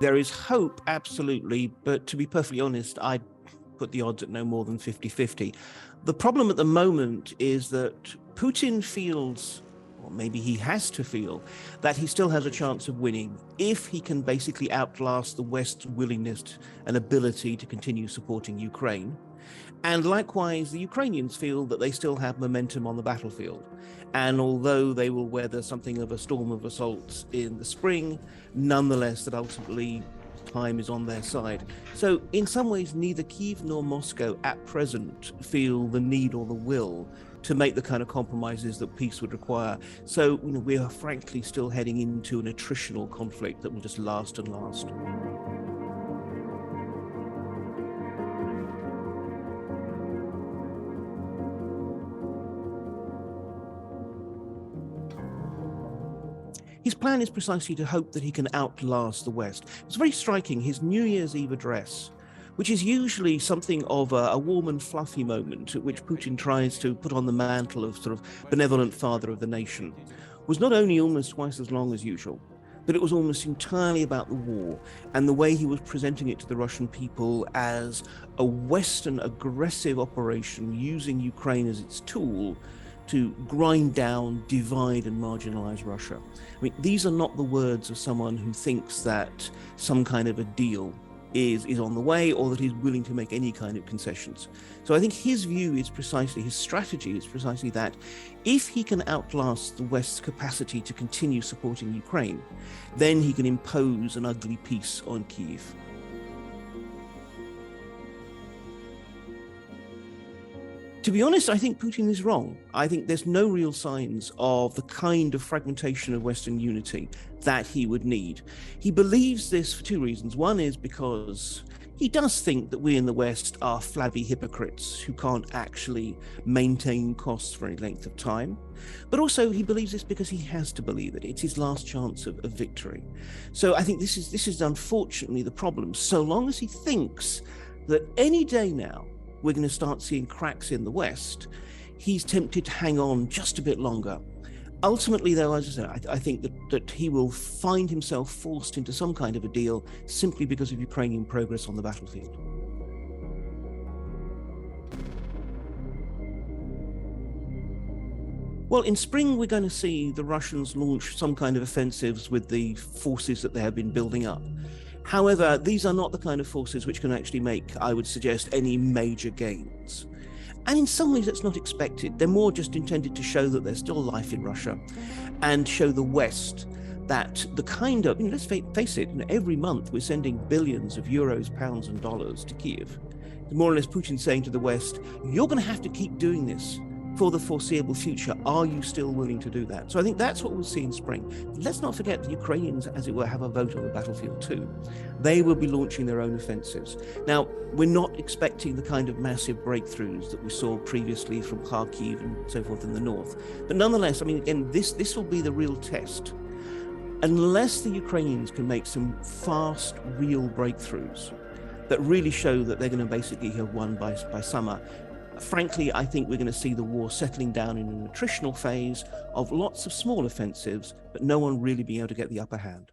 There is hope, absolutely, but to be perfectly honest, I'd put the odds at no more than 50-50. The problem at the moment is that Putin feels, or maybe he has to feel, that he still has a chance of winning if he can basically outlast the West's willingness and ability to continue supporting Ukraine. And likewise, the Ukrainians feel that they still have momentum on the battlefield. And although they will weather something of a storm of assaults in the spring, nonetheless, that ultimately time is on their side. So in some ways, neither Kyiv nor Moscow at present feel the need or the will to make the kind of compromises that peace would require. So we are frankly still heading into an attritional conflict that will just last and last. His plan is precisely to hope that he can outlast the West. It's very striking, his New Year's Eve address, which is usually something of a warm and fluffy moment at which Putin tries to put on the mantle of sort of benevolent father of the nation, was not only almost twice as long as usual, but it was almost entirely about the war and the way he was presenting it to the Russian people as a Western aggressive operation using Ukraine as its tool to grind down, divide, and marginalize Russia. I mean, these are not the words of someone who thinks that some kind of a deal is on the way or that he's willing to make any kind of concessions. So I think his view is precisely, his strategy is precisely that if he can outlast the West's capacity to continue supporting Ukraine, then he can impose an ugly peace on Kyiv. To be honest, I think Putin is wrong. I think there's no real signs of the kind of fragmentation of Western unity that he would need. He believes this for two reasons. One is because he does think that we in the West are flabby hypocrites who can't actually maintain costs for any length of time. But also he believes this because he has to believe it. It's his last chance of victory. So I think this is unfortunately the problem. So long as he thinks that any day now, we're going to start seeing cracks in the West, he's tempted to hang on just a bit longer. Ultimately, though, as I said, I think that he will find himself forced into some kind of a deal simply because of Ukrainian progress on the battlefield. Well, in spring, we're going to see the Russians launch some kind of offensives with the forces that they have been building up. However, these are not the kind of forces which can actually make, I would suggest, any major gains. And in some ways, that's not expected. They're more just intended to show that there's still life in Russia and show the West that the kind of, let's face it, every month we're sending billions of euros, pounds, and dollars to Kyiv. More or less Putin saying to the West, you're going to have to keep doing this for the foreseeable future. Are you still willing to do that? So I think that's what we'll see in spring. Let's not forget the Ukrainians, as it were, have a vote on the battlefield too. They will be launching their own offensives. Now, we're not expecting the kind of massive breakthroughs that we saw previously from Kharkiv and so forth in the north. But nonetheless, I mean, again, this will be the real test. Unless the Ukrainians can make some fast, real breakthroughs that really show that they're going to basically have won by summer, frankly, I think we're going to see the war settling down in an attritional phase of lots of small offensives, but no one really being able to get the upper hand.